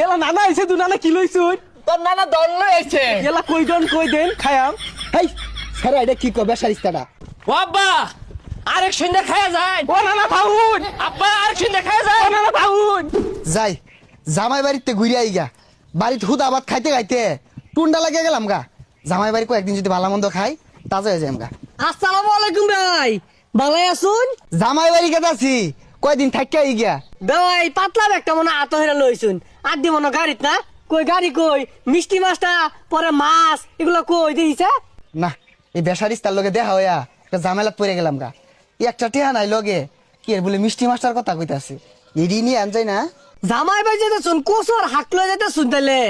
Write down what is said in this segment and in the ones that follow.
এলা নানা আইছে তু নানা কি লইছুন তোর নানা দল লইছে এলা কই জন কই দেন খায়াম হেই সারা এটা কি কবে সারিস্তাটা ও আব্বা আরেক সন্ধ্যা খায়া যায় ও নানা থাউন আব্বা আরেক সন্ধ্যা খায়া যায় ও নানা থাউন যাই জামাই বাড়িতে ঘুরে আই গা বাড়িতে হুদা ভাত খাইতে খাইতে টুন্ডা লাগে গেলাম গা জামাই বাড়ি কয়েকদিন যদি ভালো মন্দ খাই তাজা হয়ে যাম গা। আসসালামু আলাইকুম ভাই ভালাই আছুন জামাই বাড়ি কেটে আছি কয়দিন থাকি আই গিয়া ভাই পাতলা একটা মনে আত হেরা লইছুন আর দি মনে গাড়িত না কই গাড়ি কই মিষ্টি মাছটা পরে মাছ এগুলো কই দেখিছে না এই বেসারিস্তার লগে দেখা হইয়া একটা ঝামেলাত পড়ে গেলাম গা এই একটা টেহা নাই লগে কি এর বলে মিষ্টি মাছটার কথা কইতাছে এডি নিয়ে আন যাই না জামাই ভাই যেতে শুন কোসর হাক লই যেতে শুনতেলে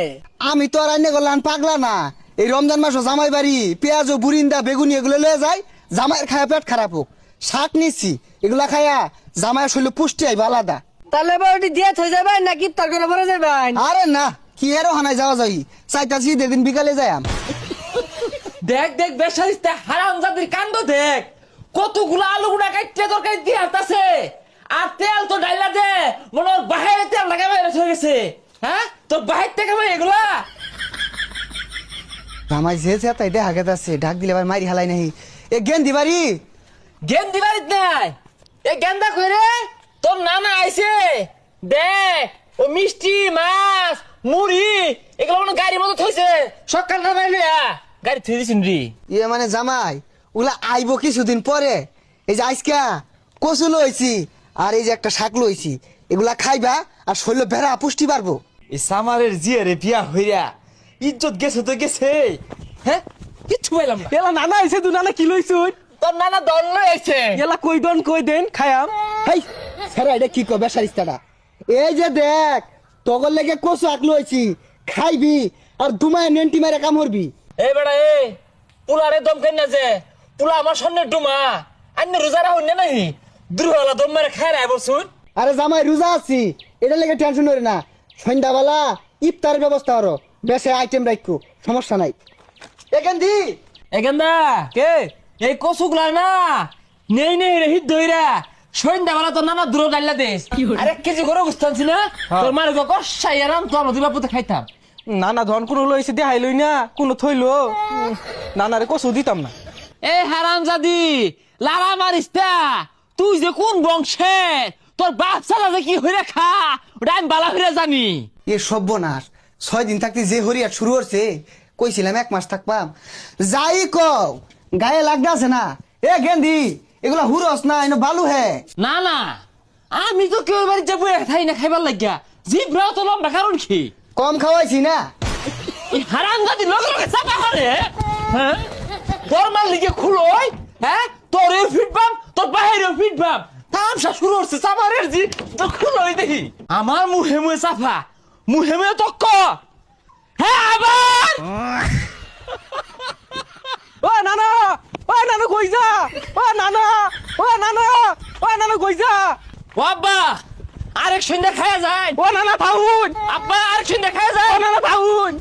আমি তো আর আইনে গেলাম পাগলা না এই রমজান মাসও জামাই বাড়ি পেঁয়াজ ও বুরিন্দা বেগুনি এগুলো লয়ে যায় জামাইয়ের খায়া পেট খারাপ হোক শাক নিচ্ছি এগুলা খায়া জামাইয়ের শরীরে পুষ্টি আইব আলাদা তাহলে এবার ওটি দিয়ে থই যাবেন নাকি তরকারি ভরে যাবেন আরে না কি এরও হানায় যাওয়া যাই চাইতাছি দিন বিকালে যাই দেখ দেখ বেসারিস্তা হারামজাদির কাণ্ড দেখ কতগুলো আলু গুড়া কাটতে তরকারি দিয়ে হাতাছে আর তেল তো ডাইলা দে মনে ওর বাহিরে তেল লাগা বাইরে হয়ে গেছে হ্যাঁ তোর বাহির থেকে ভাই এগুলা জামাই যে তাই দেখা গেছে ঢাক দিলে আবার মারি হালাই নাহি এ গেন্দি বাড়ি গেন্দি বাড়িত নাই এ গেন্দা কইরে তোর নানা আইছে দেখ ও মিষ্টি মাছ মুড়ি এগুলো মনে গাড়ির মতো থইছে সকাল না বাইরে গাড়ি থই দিছিন রি ইয়ে মানে জামাই ওগুলা আইব কিছুদিন পরে এই যে আজকা কচু লইছি আর এই যে একটা শাক লইছি এগুলা খাইবা আর শরীর ভেড়া পুষ্টি পারবো এই সামারের জিয়ারে বিয়া হইরা ইজ্জত গেছে তো গেছে হ্যাঁ কিচ্ছু পাইলাম না এলা নানা আইছে তু নানা কি লইছুন তোর নানা দল লইছে এলা কই জন কই দেন খায়াম হেই সারা এটা কি কবে সারিস্তাটা এই যে দেখ তগর লেগে কচু আক লইছি খাইবি আর দুমায় নেন্টি মারে কাম করবি এই বেড়া এ পুলারে দম কেন না যে পুলা আমার সামনে ডুমা আন্য রোজারা হইন না নাই দুর্বলা দম মেরে খায় রায় বলছুন আরে জামাই রোজা আছি এটা লেগে টেনশন করি না সন্ধ্যাবেলা ইফতারের ব্যবস্থা করো বেশি আইটেম রাখো সমস্যা নাই এখান দি এখানদা কে এই কচুগুলা না নেই নেই রে হিট ধইরা সন্ধ্যাবেলা তোর নানা দূর ডাইলা দেশ আর 1 কেজি করে বুঝতাছি না তোর মার গো কষাই আরাম তো আমাদের বাপুতে খাইতাম নানা ধন কোন লইছে দেখাই লই না কোন থইলো নানারে কসু দিতাম না এই হারামজাদি লারা মারিস্তা তুই যে কোন বংশের তোর বাপ সালা যে কি হইরা খা ওটা আমি বালা হইরা জানি এ সর্বনাশ 6 দিন থাকতে যে হরিয়ার শুরু হচ্ছে কইছিলাম 1 মাস থাকবাম যাই কও গায়ে লাগতে আছে না এ গেন্দি এগুলা হুরস না এনে বালু হে না না আমি তো কেউ বাড়ি যাবো খাই না খাইবার লাগিয়া জিব্রাও তো লম্বা কারণ কি কম খাওয়াইছি না এই হারামজাদি লগে লগে চাপা করে হ্যাঁ তোর মাল লিগে খুলোই হ্যাঁ তোর এর ফিটবাম তোর বাহিরের ফিটবাম তামসা শুরু হচ্ছে চাপারের জি তো খুলোই দেখি আমার মুহে মুহে চাপা মুহে মুহে তক্ক হ্যাঁ আবার ও নানা কই যা ও নানা কই যা ও আব্বা আরেক সন্ধ্যা খায়া যায় ও নানা থাউন আব্বা আরেক সন্ধ্যা খায়া যায় ও নানা থাউন